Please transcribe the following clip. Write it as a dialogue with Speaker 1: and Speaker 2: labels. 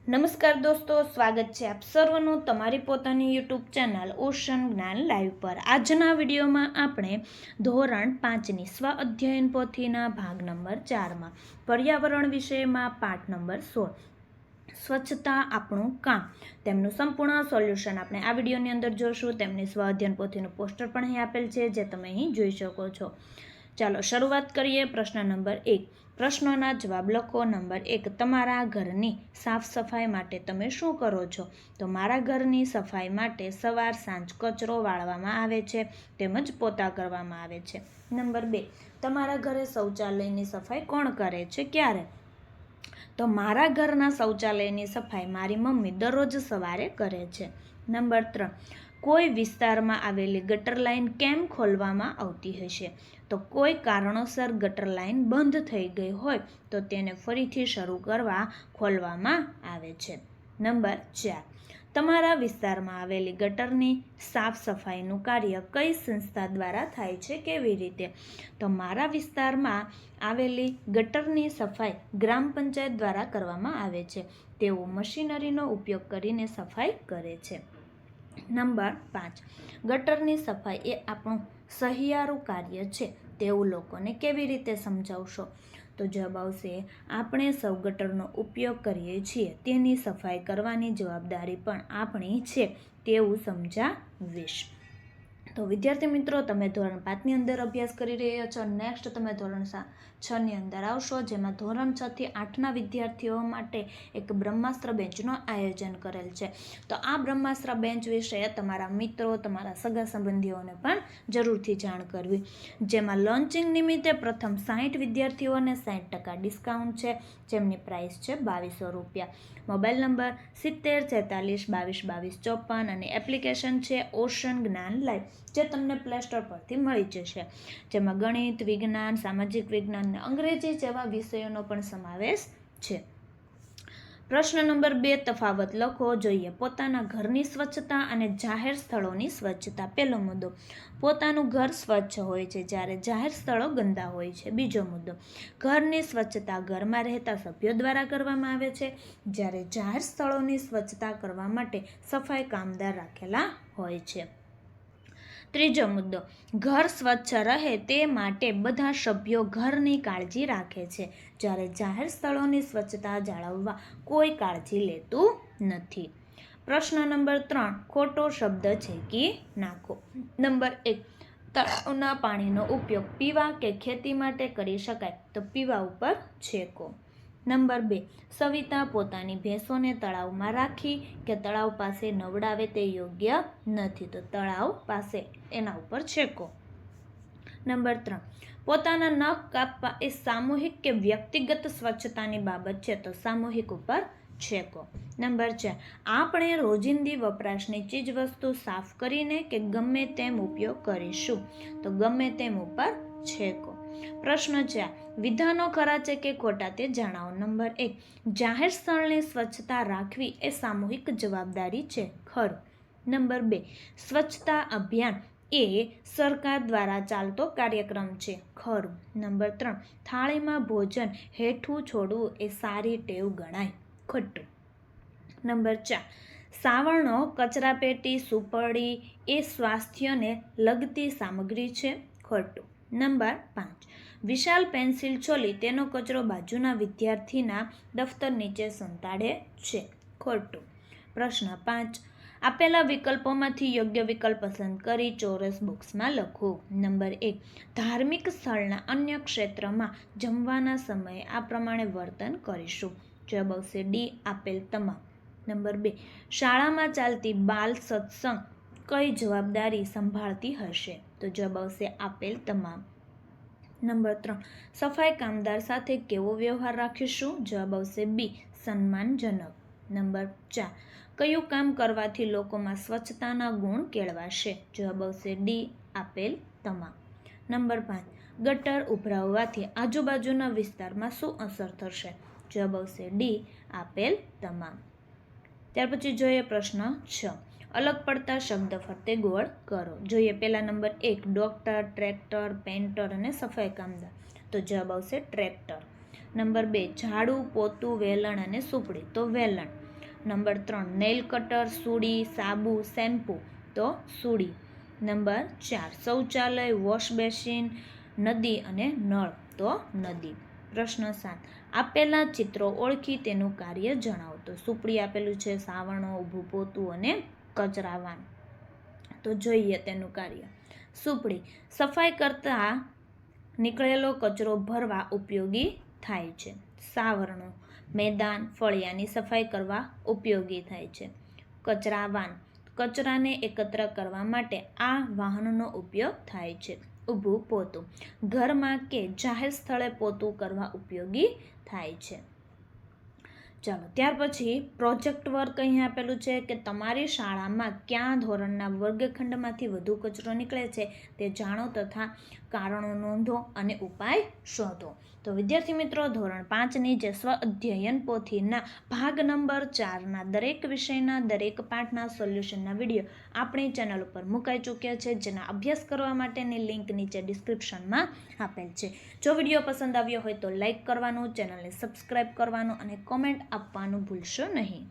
Speaker 1: નમસ્કાર દોસ્તો, સ્વાગત છે આપ સર્વનું તમારી પોતાની યુટ્યુબ ચેનલ ઓશન જ્ઞાન લાઈવ પર। આજના વિડીયોમાં આપણે ધોરણ 5ની સ્વ અધ્યયન પોથીના ભાગ નંબર 4માં પર્યાવરણ વિષયમાં પાઠ નંબર 16 સ્વચ્છતા આપણું કામ તેમનું સંપૂર્ણ સોલ્યુશન આપણે આ વિડીયોની અંદર જોશું। તેમની સ્વ અધ્યયન પોથીનું પોસ્ટર પણ અહીં આપેલ છે, જે તમે અહીં જોઈ શકો છો। ચાલો શરૂઆત કરીએ। પ્રશ્ન નંબર 1, પ્રશ્નોના જવાબ લખો। નંબર 1, તમારા ઘરની સાફ સફાઈ માટે તમે શું કરો છો? તો મારા ઘરની સફાઈ માટે સવાર સાંજ કચરો વાળવામાં આવે છે તેમજ પોતા કરવામાં આવે છે। નંબર 2, તમારા ઘરે શૌચાલયની સફાઈ કોણ કરે છે, ક્યારે? તો મારા ઘરના શૌચાલયની સફાઈ મારી મમ્મી દરરોજ સવારે કરે છે। નંબર 3, કોઈ વિસ્તારમાં આવેલી ગટર લાઈન કેમ ખોલવામાં આવતી હશે? તો કોઈ કારણોસર ગટર લાઈન બંધ થઈ ગઈ હોય તો તેને ફરીથી શરૂ કરવા ખોલવામાં આવે છે। નંબર 4, તમારા વિસ્તારમાં આવેલી ગટરની સાફ સફાઈનું કાર્ય કઈ સંસ્થા દ્વારા થાય છે, કેવી રીતે? તો મારા વિસ્તારમાં આવેલી ગટરની સફાઈ ગ્રામ પંચાયત દ્વારા કરવામાં આવે છે। તેઓ મશીનરીનો ઉપયોગ કરીને સફાઈ કરે છે। નંબર 5, ગટરની સફાઈ એ આપણું સહિયારું કાર્ય છે તેવું લોકોને કેવી રીતે સમજાવશો? તો જવાબ આવશે, આપણે સૌ ગટરનો ઉપયોગ કરીએ છીએ તેની સફાઈ કરવાની જવાબદારી પણ આપણી છે તેવું સમજાવીશ। તો વિદ્યાર્થી મિત્રો, તમે ધોરણ 5ની અંદર અભ્યાસ કરી રહ્યા છો। નેક્સ્ટ તમે ધોરણ 6ની અંદર આવશો, જેમાં ધોરણ 6થી 8ના વિદ્યાર્થીઓ માટે એક બ્રહ્માસ્ત્ર બેન્ચનું આયોજન કરેલ છે। તો આ બ્રહ્માસ્ત્ર બેન્ચ વિશે તમારા મિત્રો, તમારા સગા સંબંધીઓને પણ જરૂરથી જાણ કરવી। જેમાં લોન્ચિંગ નિમિત્તે પ્રથમ 60 વિદ્યાર્થીઓને 60% ડિસ્કાઉન્ટ છે, જેમની પ્રાઇસ છે 2200 રૂપિયા। મોબાઈલ નંબર 70 46 22 22 54 અને એપ્લિકેશન છે ઓશન જ્ઞાન લાઈવ, જે તમને પ્લે સ્ટોર પરથી મળી જશે। જેમાં ગણિત, વિજ્ઞાન, સામાજિક વિજ્ઞાન અને અંગ્રેજી જેવા વિષયોનો પણ સમાવેશ છે। પ્રશ્ન નંબર 2, તફાવત લખો। જોઈએ પોતાના ઘરની સ્વચ્છતા અને જાહેર સ્થળોની સ્વચ્છતા। પહેલો મુદ્દો, પોતાનું ઘર સ્વચ્છ હોય છે જ્યારે જાહેર સ્થળો ગંદા હોય છે। બીજો મુદ્દો, ઘરની સ્વચ્છતા ઘરમાં રહેતા સભ્યો દ્વારા કરવામાં આવે છે, જ્યારે જાહેર સ્થળોની સ્વચ્છતા કરવા માટે સફાઈ કામદાર રાખેલા હોય છે। ત્રીજો મુદ્દો, ઘર સ્વચ્છ રહે તે માટે બધા સભ્યો ઘરની કાળજી રાખે છે, જ્યારે જાહેર સ્થળોની સ્વચ્છતા જાળવવા કોઈ કાળજી લેતું નથી। પ્રશ્ન નંબર 3, ખોટો શબ્દ છેકી નાખો। નંબર 1, તળાવના પાણીનો ઉપયોગ પીવા કે ખેતી માટે કરી શકાય, તો પીવા ઉપર છેકો। નંબર 2, સવિતા પોતાની ભેંસોને તળાવમાં રાખી કે તળાવ પાસે નવડાવે તે યોગ્ય નથી, તો તળાવ પાસે, એના ઉપર છેકો। નંબર 3, પોતાના નખ કાપવા એ સામૂહિક કે વ્યક્તિગત સ્વચ્છતાની બાબત છે, તો સામૂહિક ઉપર છેકો। નંબર 4, આપણે રોજિંદી વપરાશની ચીજ વસ્તુ સાફ કરીને કે ગમે તેમ ઉપયોગ કરીશું, તો ગમે તેમ ઉપર છેકો। પ્રશ્ન 4, વિધાનો ખરા છે કે ખોટા તે જણાવો। નંબર 1, જાહેર સ્થળની સ્વચ્છતા રાખવી એ સામૂહિક જવાબદારી છે, ખરું। નંબર 2, સ્વચ્છતા અભિયાન એ સરકાર દ્વારા ચાલતો કાર્યક્રમ છે, ખરું। નંબર 3, થાળીમાં ભોજન હેઠું છોડવું એ સારી ટેવ ગણાય, ખોટું। નંબર 4, સાવરણો, કચરાપેટી, સુપડી એ સ્વાસ્થ્યને લગતી સામગ્રી છે, ખોટું। નંબર 5, વિશાલ પેન્સિલ છોલી તેનો કચરો બાજુના વિદ્યાર્થીના દફતર નીચે સંતાડે છે, ખોટું। પ્રશ્ન 5, આપેલા વિકલ્પોમાંથી યોગ્ય વિકલ્પ પસંદ કરી ચોરસ બોક્સમાં લખો। નંબર 1, ધાર્મિક સ્થળના અન્ય ક્ષેત્રમાં જમવાના સમયે આ પ્રમાણે વર્તન કરીશું, જવાબ આવશે ડી, આપેલ તમામ। નંબર 2, શાળામાં ચાલતી બાલ સત્સંગ કઈ જવાબદારી સંભાળતી હશે, તો જવાબ આવશે આપેલ તમામ। નંબર 3, સફાઈ કામદાર સાથે કેવો વ્યવહાર રાખીશું, જવાબ આવશે બી, સન્માનજનક। નંબર 4, કયું કામ કરવાથી લોકોમાં સ્વચ્છતાના ગુણ કેળવાશે, જવાબ આવશે ડી, આપેલ તમામ। નંબર 5, ગટર ઉભરાવવાથી આજુબાજુના વિસ્તારમાં શું અસર થશે, જવાબ આવશે ડી, આપેલ તમામ। ત્યાર પછી જોઈએ પ્રશ્ન 6, અલગ પડતા શબ્દ ફરતે ગોળ કરો। જોઈએ પહેલા નંબર 1, ડોક્ટર, ટ્રેક્ટર, પેન્ટર અને સફાઈ કામદાર, તો જવાબ આવશે ટ્રેક્ટર। નંબર 2, ઝાડુ, પોતું, વેલણ અને સુપડી, તો વેલણ। નંબર 3 નેલ કટર, સૂડી, સાબુ, શેમ્પૂ તો સૂડી. નંબર 4 શૌચાલય, વોશ બેસિન, નદી અને નળ તો નદી. પ્રશ્ન 7 આપેલા ચિત્રો ઓળખી તેનું કાર્ય જણાવો. તો સુપડી આપેલું છે, સાવરણો, ઊભું પોતું અને કચરાવાન. તો જોઈએ તેનું કાર્ય. સુપડી સફાઈ કરતા નીકળેલો કચરો ભરવા ઉપયોગી થાય છે. સાવરણો મેદાન, ફળિયાની સફાઈ કરવા ઉપયોગી થાય છે. કચરાવાન કચરાને એકત્ર કરવા માટે આ વાહનનો ઉપયોગ થાય છે. ઊભું પોતું ઘરમાં કે જાહેર સ્થળે પોતું કરવા ઉપયોગી થાય છે. ચાલો ત્યાર પછી પ્રોજેક્ટ વર્ક અહીં આપેલું છે કે તમારી શાળામાં કયા ધોરણના વર્ગખંડમાંથી વધુ કચરો નીકળે છે તે જાણો તથા કારણો નોંધો અને ઉપાય શોધો. તો વિદ્યાર્થી મિત્રો, ધોરણ 5ની જે સ્વ અધ્યયન પોથીના ભાગ નંબર 4ના દરેક વિષયના દરેક પાઠના સોલ્યુશનના વિડીયો આપણી ચેનલ ઉપર મુકાઈ ચૂક્યા છે, જેના અભ્યાસ કરવા માટેની લિંક નીચે ડિસ્ક્રિપ્શનમાં આપેલ છે. જો વિડીયો પસંદ આવ્યો હોય તો લાઈક કરવાનું, ચેનલને સબસ્ક્રાઈબ કરવાનું અને કોમેન્ટ આપવાનું ભૂલશો નહીં.